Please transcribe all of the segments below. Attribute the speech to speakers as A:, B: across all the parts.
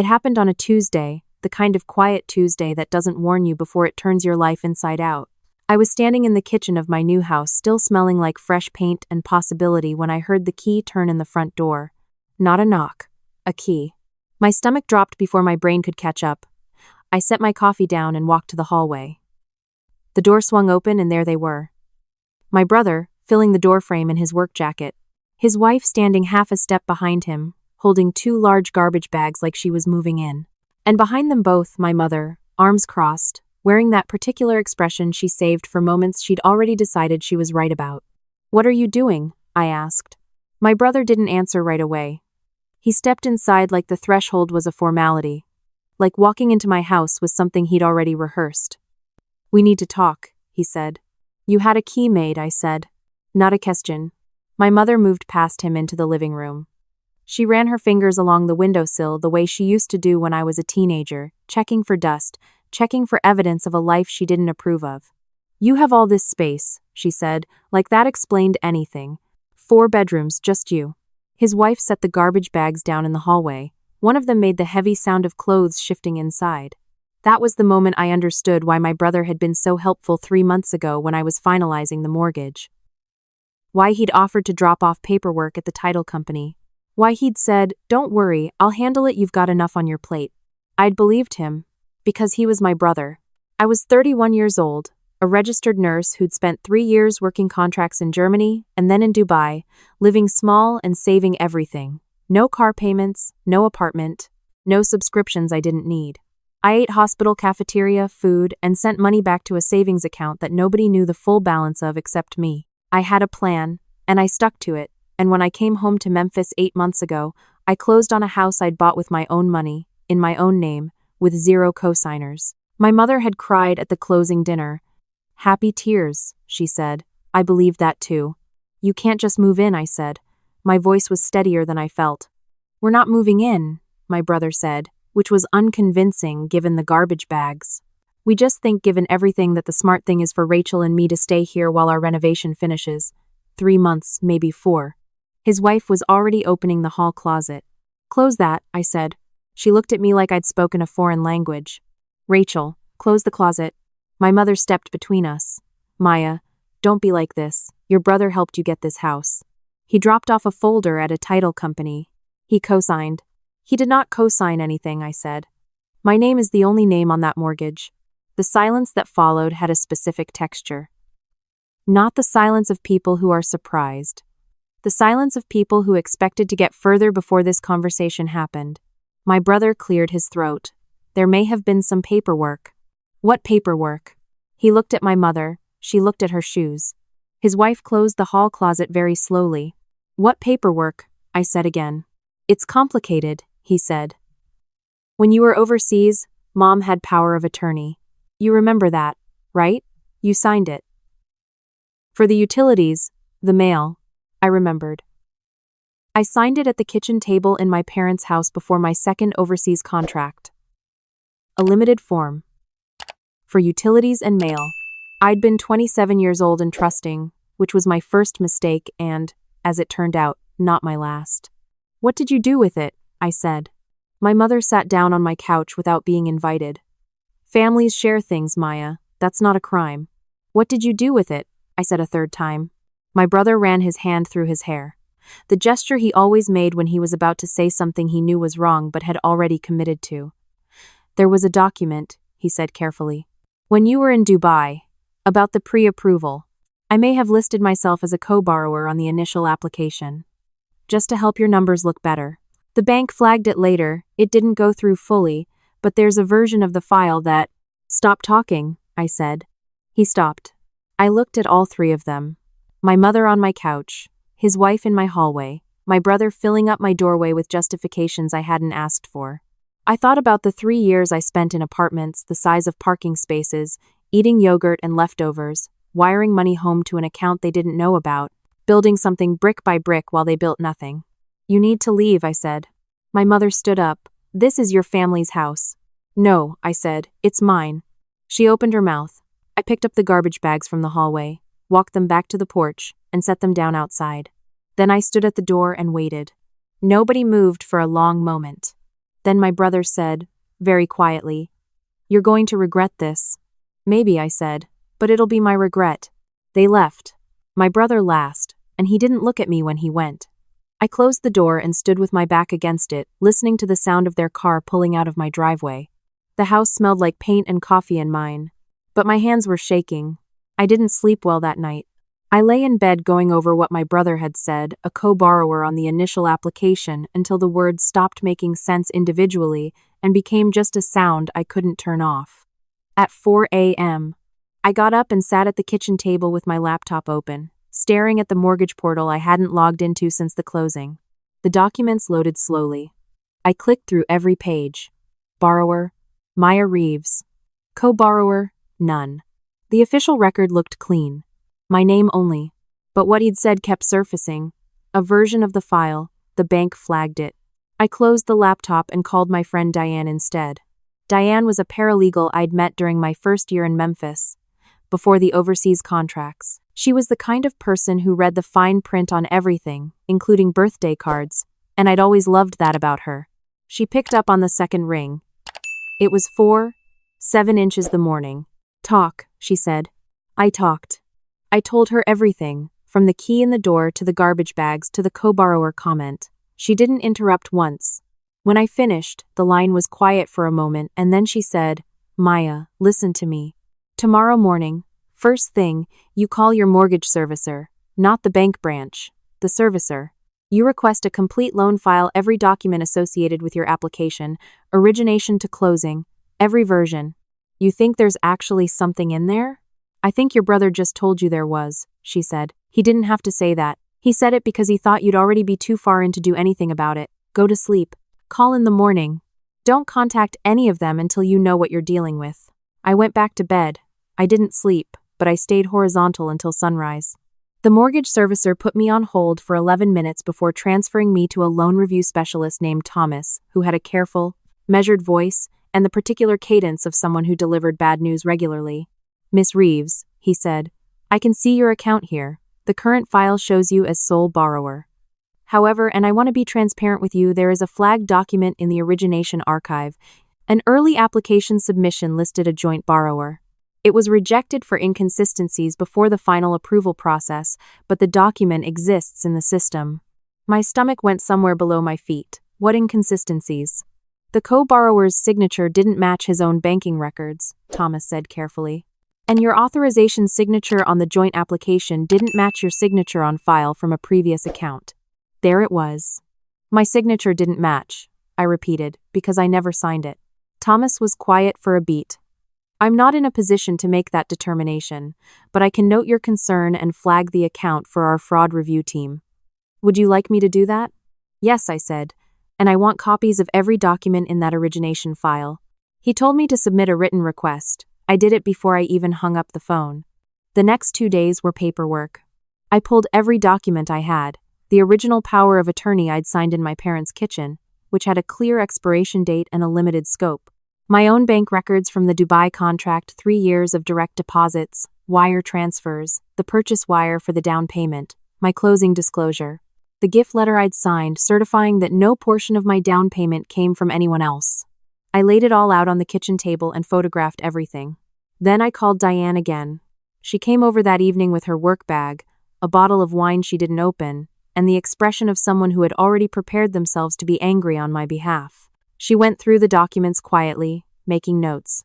A: It happened on a Tuesday, the kind of quiet Tuesday that doesn't warn you before it turns your life inside out. I was standing in the kitchen of my new house, still smelling like fresh paint and possibility, when I heard the key turn in the front door. Not a knock. A key. My stomach dropped before my brain could catch up. I set my coffee down and walked to the hallway. The door swung open and there they were. My brother, filling the doorframe in his work jacket. His wife standing half a step behind him, holding 2 large garbage bags like she was moving in. And behind them both, my mother, arms crossed, wearing that particular expression she saved for moments she'd already decided she was right about. "What are you doing?" I asked. My brother didn't answer right away. He stepped inside like the threshold was a formality. Like walking into my house was something he'd already rehearsed. "We need to talk," he said. "You had a key made," I said. "Not a question." My mother moved past him into the living room. She ran her fingers along the windowsill the way she used to do when I was a teenager, checking for dust, checking for evidence of a life she didn't approve of. "You have all this space," she said, like that explained anything. 4 bedrooms, just you. His wife set the garbage bags down in the hallway. One of them made the heavy sound of clothes shifting inside. That was the moment I understood why my brother had been so helpful 3 months ago when I was finalizing the mortgage. Why he'd offered to drop off paperwork at the title company. Why he'd said, "Don't worry, I'll handle it, you've got enough on your plate." I'd believed him. Because he was my brother. I was 31 years old, a registered nurse who'd spent 3 years working contracts in Germany and then in Dubai, living small and saving everything. No car payments, no apartment, no subscriptions I didn't need. I ate hospital cafeteria food and sent money back to a savings account that nobody knew the full balance of except me. I had a plan, and I stuck to it, and when I came home to Memphis 8 months ago, I closed on a house I'd bought with my own money, in my own name, with 0 co-signers. My mother had cried at the closing dinner. "Happy tears," she said. I believed that too. "You can't just move in," I said. My voice was steadier than I felt. "We're not moving in," my brother said, which was unconvincing given the garbage bags. "We just think, given everything, that the smart thing is for Rachel and me to stay here while our renovation finishes. 3 months, maybe 4. His wife was already opening the hall closet. "Close that," I said. She looked at me like I'd spoken a foreign language. "Rachel, close the closet." My mother stepped between us. "Maya, don't be like this. Your brother helped you get this house. He dropped off a folder at a title company. He co-signed." "He did not co-sign anything," I said. "My name is the only name on that mortgage." The silence that followed had a specific texture. Not the silence of people who are surprised. The silence of people who expected to get further before this conversation happened. My brother cleared his throat. "There may have been some paperwork." "What paperwork?" He looked at my mother. She looked at her shoes. His wife closed the hall closet very slowly. "What paperwork?" I said again. "It's complicated," he said. "When you were overseas, Mom had power of attorney. You remember that, right? You signed it. For the utilities, the mail." I remembered. I signed it at the kitchen table in my parents' house before my second overseas contract. A limited form. For utilities and mail. I'd been 27 years old and trusting, which was my first mistake and, as it turned out, not my last. "What did you do with it?" I said. My mother sat down on my couch without being invited. "Families share things, Maya. That's not a crime." "What did you do with it?" I said a third time. My brother ran his hand through his hair. The gesture he always made when he was about to say something he knew was wrong but had already committed to. "There was a document," he said carefully. "When you were in Dubai, about the pre-approval. I may have listed myself as a co-borrower on the initial application. Just to help your numbers look better. The bank flagged it later, it didn't go through fully, but there's a version of the file that—" "Stop talking," I said. He stopped. I looked at all 3 of them. My mother on my couch, his wife in my hallway, my brother filling up my doorway with justifications I hadn't asked for. I thought about the 3 years I spent in apartments the size of parking spaces, eating yogurt and leftovers, wiring money home to an account they didn't know about, building something brick by brick while they built nothing. "You need to leave," I said. My mother stood up. "This is your family's house." "No," I said, "it's mine." She opened her mouth. I picked up the garbage bags from the hallway, walked them back to the porch, and set them down outside. Then I stood at the door and waited. Nobody moved for a long moment. Then my brother said, very quietly, "You're going to regret this." "Maybe," I said, "but it'll be my regret." They left. My brother last, and he didn't look at me when he went. I closed the door and stood with my back against it, listening to the sound of their car pulling out of my driveway. The house smelled like paint and coffee in mine. But my hands were shaking. I didn't sleep well that night. I lay in bed going over what my brother had said, a co-borrower on the initial application, until the words stopped making sense individually and became just a sound I couldn't turn off. At 4 a.m., I got up and sat at the kitchen table with my laptop open, staring at the mortgage portal I hadn't logged into since the closing. The documents loaded slowly. I clicked through every page. Borrower, Maya Reeves. Co-borrower, none. The official record looked clean. My name only. But what he'd said kept surfacing. A version of the file, the bank flagged it. I closed the laptop and called my friend Diane instead. Diane was a paralegal I'd met during my first year in Memphis, before the overseas contracts. She was the kind of person who read the fine print on everything, including birthday cards, and I'd always loved that about her. She picked up on the second ring. It was 4:07 inches the morning. "Talk," she said. I talked. I told her everything, from the key in the door to the garbage bags to the co-borrower comment. She didn't interrupt once. When I finished, the line was quiet for a moment, and then she said, "Maya, listen to me. Tomorrow morning, first thing, you call your mortgage servicer, not the bank branch, the servicer. You request a complete loan file, every document associated with your application, origination to closing, every version. You think there's actually something in there?" "I think your brother just told you there was," she said. "He didn't have to say that. He said it because he thought you'd already be too far in to do anything about it. Go to sleep. Call in the morning. Don't contact any of them until you know what you're dealing with." I went back to bed. I didn't sleep, but I stayed horizontal until sunrise. The mortgage servicer put me on hold for 11 minutes before transferring me to a loan review specialist named Thomas, who had a careful, measured voice and the particular cadence of someone who delivered bad news regularly. "Miss Reeves," he said, "I can see your account here. The current file shows you as sole borrower. However, and I want to be transparent with you, there is a flagged document in the origination archive. An early application submission listed a joint borrower. It was rejected for inconsistencies before the final approval process, but the document exists in the system." My stomach went somewhere below my feet. What inconsistencies? "The co-borrower's signature didn't match his own banking records," Thomas said carefully. "And your authorization signature on the joint application didn't match your signature on file from a previous account." There it was. "My signature didn't match," I repeated, because I never signed it. Thomas was quiet for a beat. "I'm not in a position to make that determination, but I can note your concern and flag the account for our fraud review team. Would you like me to do that?" "Yes," I said, "and I want copies of every document in that origination file." He told me to submit a written request. I did it before I even hung up the phone. The next 2 days were paperwork. I pulled every document I had, the original power of attorney I'd signed in my parents' kitchen, which had a clear expiration date and a limited scope, my own bank records from the Dubai contract, 3 years of direct deposits, wire transfers, the purchase wire for the down payment, my closing disclosure, the gift letter I'd signed certifying that no portion of my down payment came from anyone else. I laid it all out on the kitchen table and photographed everything. Then I called Diane again. She came over that evening with her work bag, a bottle of wine she didn't open, and the expression of someone who had already prepared themselves to be angry on my behalf. She went through the documents quietly, making notes.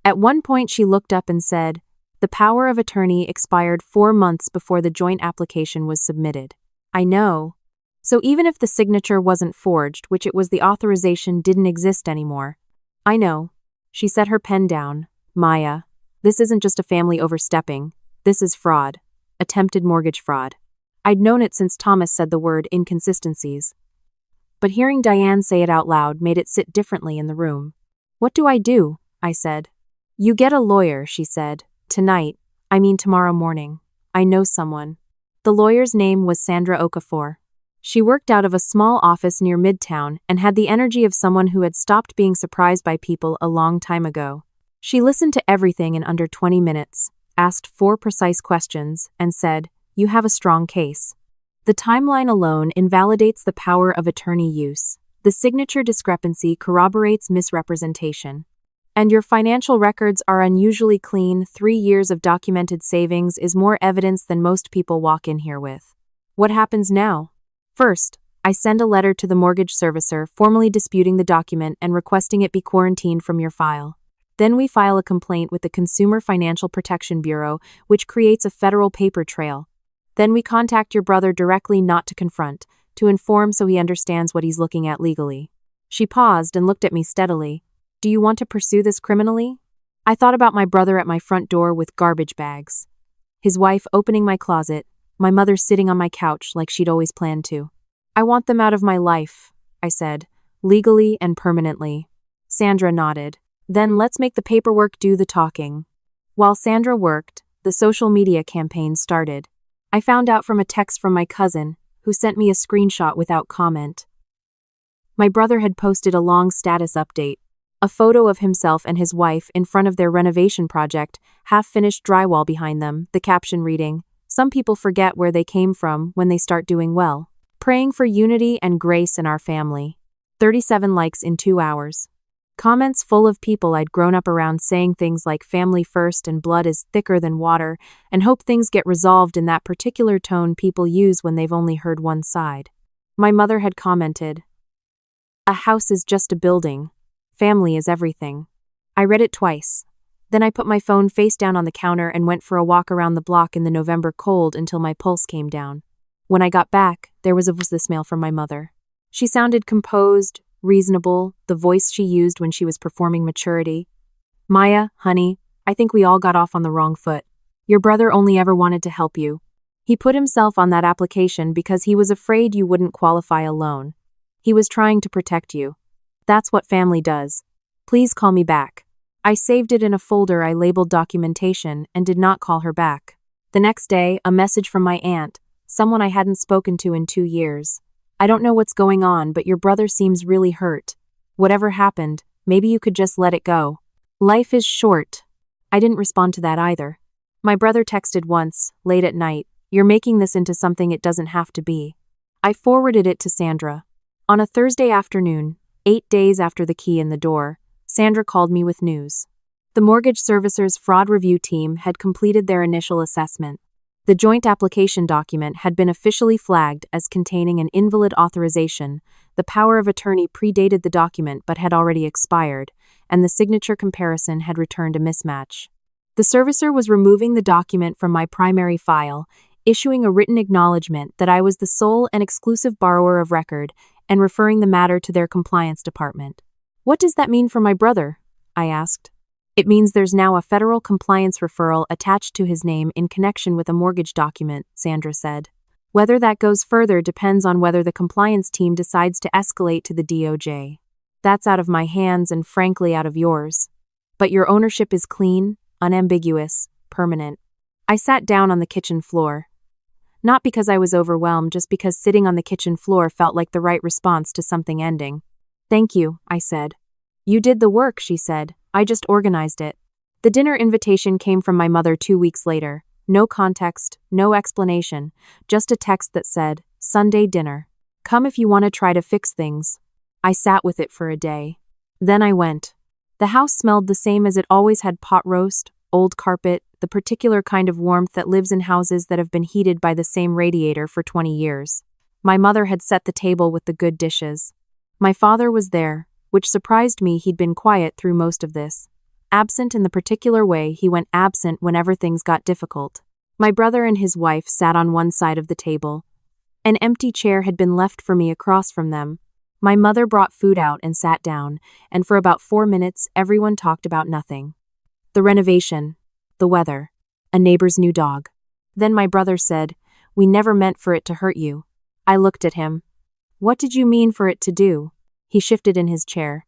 A: At one point she looked up and said, "The power of attorney expired 4 months before the joint application was submitted." "I know. So even if the signature wasn't forged, which it was, the authorization didn't exist anymore." "I know." She set her pen down. "Maya, this isn't just a family overstepping. This is fraud. Attempted mortgage fraud." I'd known it since Thomas said the word inconsistencies. But hearing Diane say it out loud made it sit differently in the room. "What do I do?" I said. "You get a lawyer," she said. Tomorrow morning. I know someone." The lawyer's name was Sandra Okafor. She worked out of a small office near Midtown and had the energy of someone who had stopped being surprised by people a long time ago. She listened to everything in under 20 minutes, asked 4 precise questions, and said, "You have a strong case. The timeline alone invalidates the power of attorney use. The signature discrepancy corroborates misrepresentation. And your financial records are unusually clean. 3 years of documented savings is more evidence than most people walk in here with. What happens now? First, I send a letter to the mortgage servicer formally disputing the document and requesting it be quarantined from your file. Then we file a complaint with the Consumer Financial Protection Bureau, which creates a federal paper trail. Then we contact your brother directly, not to confront, to inform so he understands what he's looking at legally. She paused and looked at me steadily. Do you want to pursue this criminally? I thought about my brother at my front door with garbage bags. His wife opening my closet, my mother sitting on my couch like she'd always planned to. I want them out of my life, I said, legally and permanently. Sandra nodded. Then let's make the paperwork do the talking. While Sandra worked, the social media campaign started. I found out from a text from my cousin, who sent me a screenshot without comment. My brother had posted a long status update, a photo of himself and his wife in front of their renovation project, half-finished drywall behind them, the caption reading, "Some people forget where they came from when they start doing well. Praying for unity and grace in our family." 37 likes in 2 hours. Comments full of people I'd grown up around saying things like family first and blood is thicker than water, and hope things get resolved in that particular tone people use when they've only heard one side. My mother had commented, "A house is just a building. Family is everything." I read it twice. Then I put my phone face down on the counter and went for a walk around the block in the November cold until my pulse came down. When I got back, there was a voicemail from my mother. She sounded composed, reasonable, the voice she used when she was performing maturity. "Maya, honey, I think we all got off on the wrong foot. Your brother only ever wanted to help you. He put himself on that application because he was afraid you wouldn't qualify a loan. He was trying to protect you. That's what family does. Please call me back." I saved it in a folder I labeled documentation and did not call her back. The next day, a message from my aunt, someone I hadn't spoken to in 2 years. "I don't know what's going on, but your brother seems really hurt. Whatever happened, maybe you could just let it go. Life is short." I didn't respond to that either. My brother texted once, late at night, "You're making this into something it doesn't have to be." I forwarded it to Sandra. On a Thursday afternoon, 8 days after the key in the door, Sandra called me with news. The mortgage servicer's fraud review team had completed their initial assessment. The joint application document had been officially flagged as containing an invalid authorization. The power of attorney predated the document but had already expired, and the signature comparison had returned a mismatch. The servicer was removing the document from my primary file, issuing a written acknowledgement that I was the sole and exclusive borrower of record, and referring the matter to their compliance department. "What does that mean for my brother?" I asked. "It means there's now a federal compliance referral attached to his name in connection with a mortgage document," Sandra said. "Whether that goes further depends on whether the compliance team decides to escalate to the DOJ. That's out of my hands and frankly out of yours. But your ownership is clean, unambiguous, permanent." I sat down on the kitchen floor. Not because I was overwhelmed, just because sitting on the kitchen floor felt like the right response to something ending. "Thank you," I said. "You did the work," she said. "I just organized it." The dinner invitation came from my mother 2 weeks later. No context, no explanation, just a text that said, "Sunday dinner. Come if you want to try to fix things." I sat with it for a day. Then I went. The house smelled the same as it always had: pot roast, old carpet, the particular kind of warmth that lives in houses that have been heated by the same radiator for 20 years. My mother had set the table with the good dishes. My father was there, which surprised me. He'd been quiet through most of this. Absent in the particular way he went absent whenever things got difficult. My brother and his wife sat on one side of the table. An empty chair had been left for me across from them. My mother brought food out and sat down, and for about 4 minutes everyone talked about nothing. The renovation, the weather, a neighbor's new dog. Then my brother said, "We never meant for it to hurt you." I looked at him. "What did you mean for it to do?" He shifted in his chair.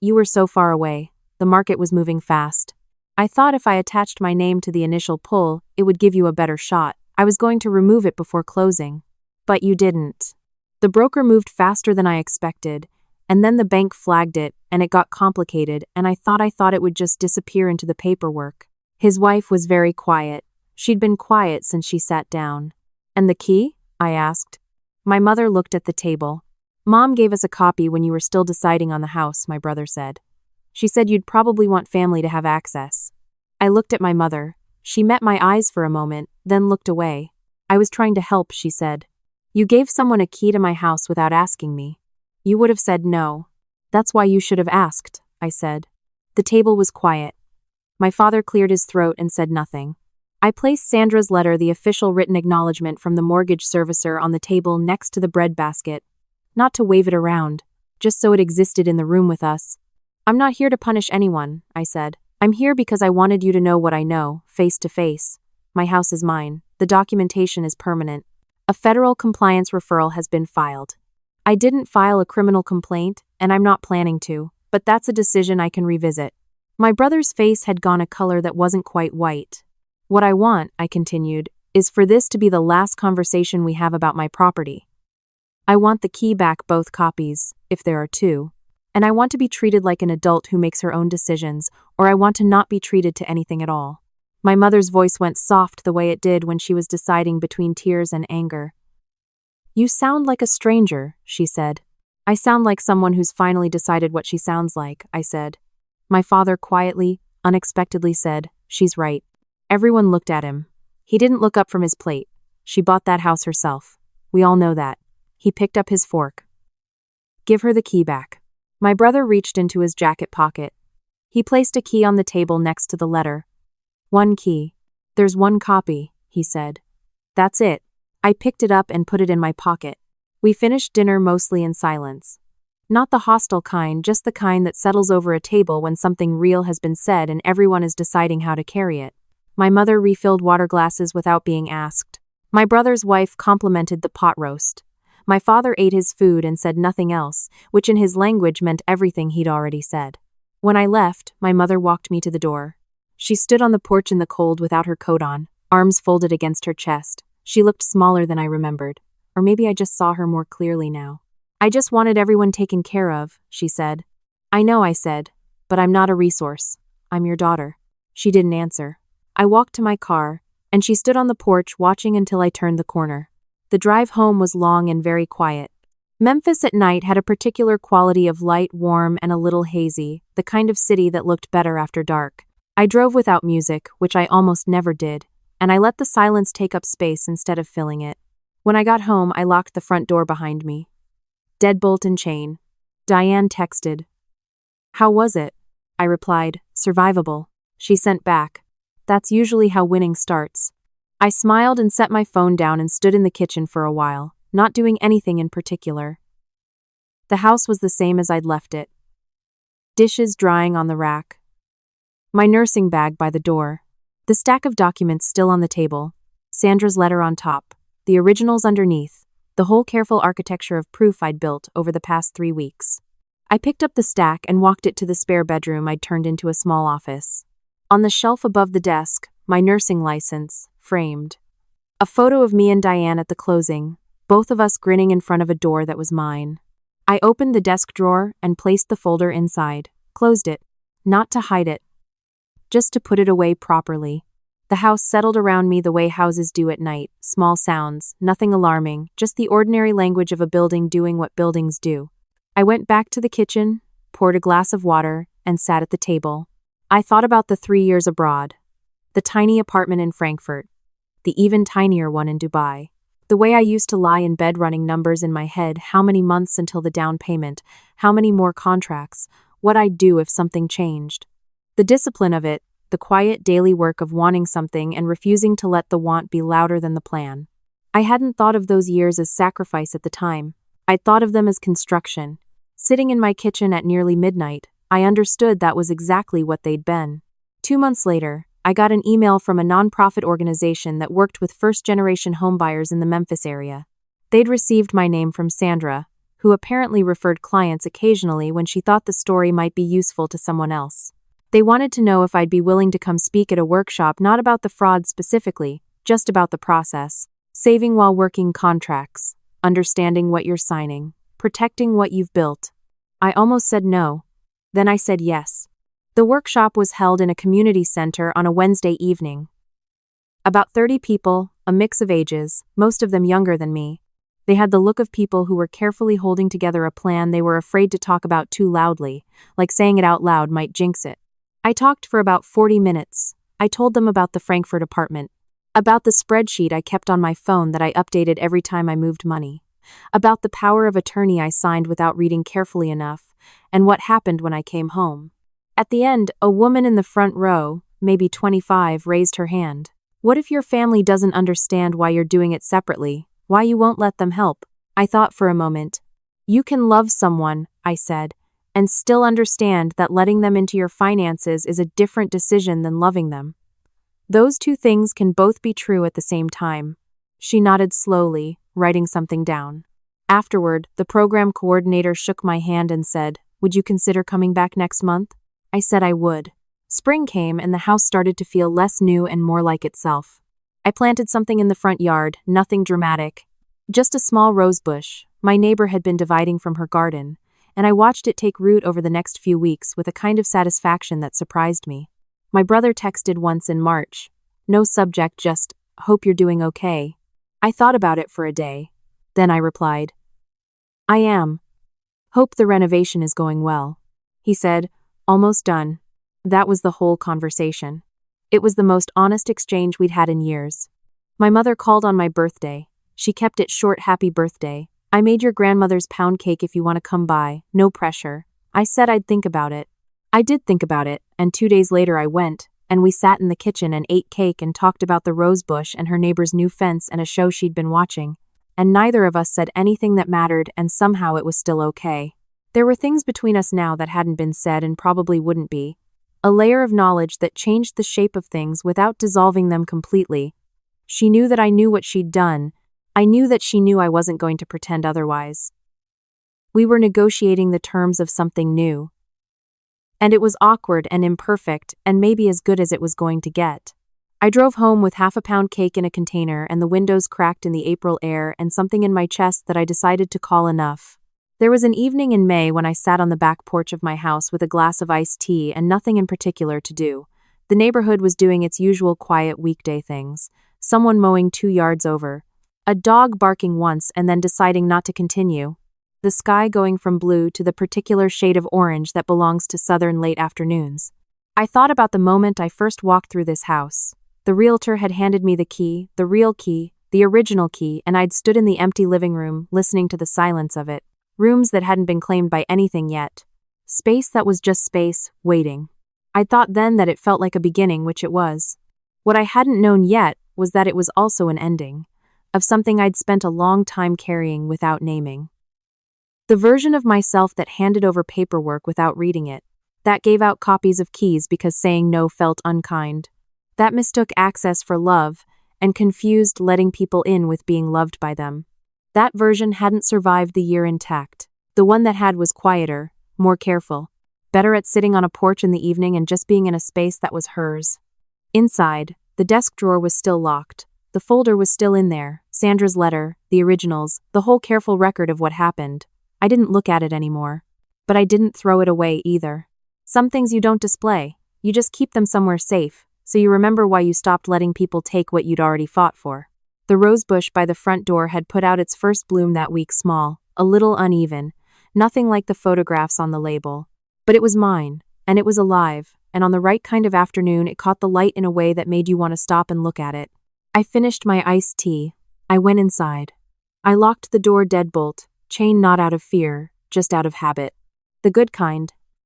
A: You were so far away. The market was moving fast. I thought if I attached my name to the initial pull, it would give you a better shot. I was going to remove it before closing. But you didn't. The broker moved faster than I expected, and then the bank flagged it, and it got complicated, and I thought it would just disappear into the paperwork. His wife was very quiet. She'd been quiet since she sat down. "And the key?" I asked. My mother looked at the table. Mom gave us a copy when you were still deciding on the house, my brother said. She said you'd probably want family to have access. I looked at my mother. She met my eyes for a moment, then looked away. I was trying to help, she said. You gave someone a key to my house without asking me. You would have said no. That's why you should have asked, I said. The table was quiet. My father cleared his throat and said nothing. I placed Sandra's letter, the official written acknowledgement from the mortgage servicer, on the table next to the bread basket. Not to wave it around, just so it existed in the room with us. I'm not here to punish anyone, I said. I'm here because I wanted you to know what I know, face to face. My house is mine. The documentation is permanent. A federal compliance referral has been filed. I didn't file a criminal complaint, and I'm not planning to, but that's a decision I can revisit. My brother's face had gone a color that wasn't quite white. What I want, I continued, is for this to be the last conversation we have about my property. I want the key back, both copies, if there are two. And I want to be treated like an adult who makes her own decisions, or I want to not be treated to anything at all. My mother's voice went soft the way it did when she was deciding between tears and anger. You sound like a stranger, she said. I sound like someone who's finally decided what she sounds like, I said. My father quietly, unexpectedly said, she's right. Everyone looked at him. He didn't look up from his plate. She bought that house herself. We all know that. He picked up his fork. Give her the key back. My brother reached into his jacket pocket. He placed a key on the table next to the letter. One key. There's one copy, he said. That's it. I picked it up and put it in my pocket. We finished dinner mostly in silence. Not the hostile kind, just the kind that settles over a table when something real has been said and everyone is deciding how to carry it. My mother refilled water glasses without being asked. My brother's wife complimented the pot roast. My father ate his food and said nothing else, which in his language meant everything he'd already said. When I left, my mother walked me to the door. She stood on the porch in the cold without her coat on, arms folded against her chest. She looked smaller than I remembered. Or maybe I just saw her more clearly now. I just wanted everyone taken care of, she said. I know, I said, but I'm not a resource. I'm your daughter. She didn't answer. I walked to my car, and she stood on the porch watching until I turned the corner. The drive home was long and very quiet. Memphis at night had a particular quality of light, warm, and a little hazy, the kind of city that looked better after dark. I drove without music, which I almost never did, and I let the silence take up space instead of filling it. When I got home, I locked the front door behind me. Deadbolt and chain. Diane texted. How was it? I replied, survivable. She sent back. That's usually how winning starts. I smiled and set my phone down and stood in the kitchen for a while, not doing anything in particular. The house was the same as I'd left it. Dishes drying on the rack. My nursing bag by the door. The stack of documents still on the table. Sandra's letter on top. The originals underneath. The whole careful architecture of proof I'd built over the past 3 weeks. I picked up the stack and walked it to the spare bedroom I'd turned into a small office. On the shelf above the desk, my nursing license, framed. A photo of me and Diane at the closing, both of us grinning in front of a door that was mine. I opened the desk drawer and placed the folder inside, closed it, not to hide it, just to put it away properly. The house settled around me the way houses do at night, small sounds, nothing alarming, just the ordinary language of a building doing what buildings do. I went back to the kitchen, poured a glass of water, and sat at the table. I thought about the 3 years abroad, the tiny apartment in Frankfurt, the even tinier one in Dubai. The way I used to lie in bed running numbers in my head, how many months until the down payment, how many more contracts, what I'd do if something changed. The discipline of it, the quiet daily work of wanting something and refusing to let the want be louder than the plan. I hadn't thought of those years as sacrifice at the time. I'd thought of them as construction. Sitting in my kitchen at nearly midnight, I understood that was exactly what they'd been. 2 months later, I got an email from a nonprofit organization that worked with first-generation homebuyers in the Memphis area. They'd received my name from Sandra, who apparently referred clients occasionally when she thought the story might be useful to someone else. They wanted to know if I'd be willing to come speak at a workshop not about the fraud specifically, just about the process, saving while working contracts, understanding what you're signing, protecting what you've built. I almost said no. Then I said yes. The workshop was held in a community center on a Wednesday evening. About 30 people, a mix of ages, most of them younger than me. They had the look of people who were carefully holding together a plan they were afraid to talk about too loudly, like saying it out loud might jinx it. I talked for about 40 minutes. I told them about the Frankfurt apartment, about the spreadsheet I kept on my phone that I updated every time I moved money, about the power of attorney I signed without reading carefully enough, and what happened when I came home. At the end, a woman in the front row, maybe 25, raised her hand. What if your family doesn't understand why you're doing it separately, why you won't let them help? I thought for a moment. You can love someone, I said, and still understand that letting them into your finances is a different decision than loving them. Those two things can both be true at the same time. She nodded slowly, writing something down. Afterward, the program coordinator shook my hand and said, "Would you consider coming back next month?" I said I would. Spring came and the house started to feel less new and more like itself. I planted something in the front yard, nothing dramatic. Just a small rose bush. My neighbor had been dividing from her garden, and I watched it take root over the next few weeks with a kind of satisfaction that surprised me. My brother texted once in March. No subject, just, "Hope you're doing okay." I thought about it for a day. Then I replied, "I am. Hope the renovation is going well." He said, "Almost done." That was the whole conversation. It was the most honest exchange we'd had in years. My mother called on my birthday. She kept it short, "Happy birthday. I made your grandmother's pound cake if you want to come by, no pressure." I said I'd think about it. I did think about it, and 2 days later I went, and we sat in the kitchen and ate cake and talked about the rose bush and her neighbor's new fence and a show she'd been watching. And neither of us said anything that mattered, and somehow it was still okay. There were things between us now that hadn't been said and probably wouldn't be. A layer of knowledge that changed the shape of things without dissolving them completely. She knew that I knew what she'd done. I knew that she knew I wasn't going to pretend otherwise. We were negotiating the terms of something new. And it was awkward and imperfect and maybe as good as it was going to get. I drove home with half a pound cake in a container and the windows cracked in the April air and something in my chest that I decided to call enough. There was an evening in May when I sat on the back porch of my house with a glass of iced tea and nothing in particular to do. The neighborhood was doing its usual quiet weekday things. Someone mowing 2 yards over. A dog barking once and then deciding not to continue. The sky going from blue to the particular shade of orange that belongs to southern late afternoons. I thought about the moment I first walked through this house. The realtor had handed me the key, the real key, the original key, and I'd stood in the empty living room, listening to the silence of it. Rooms that hadn't been claimed by anything yet. Space that was just space, waiting. I thought then that it felt like a beginning, which it was. What I hadn't known yet was that it was also an ending. Of something I'd spent a long time carrying without naming. The version of myself that handed over paperwork without reading it. That gave out copies of keys because saying no felt unkind. That mistook access for love and confused letting people in with being loved by them. That version hadn't survived the year intact. The one that had was quieter, more careful, better at sitting on a porch in the evening and just being in a space that was hers. Inside, the desk drawer was still locked. The folder was still in there, Sandra's letter, the originals, the whole careful record of what happened. I didn't look at it anymore. But I didn't throw it away either. Some things you don't display. You just keep them somewhere safe, so you remember why you stopped letting people take what you'd already fought for. The rose bush by the front door had put out its first bloom that week, small, a little uneven, nothing like the photographs on the label. But it was mine, and it was alive, and on the right kind of afternoon it caught the light in a way that made you want to stop and look at it. I finished my iced tea. I went inside. I locked the door deadbolt, chain not out of fear, just out of habit. The good kind,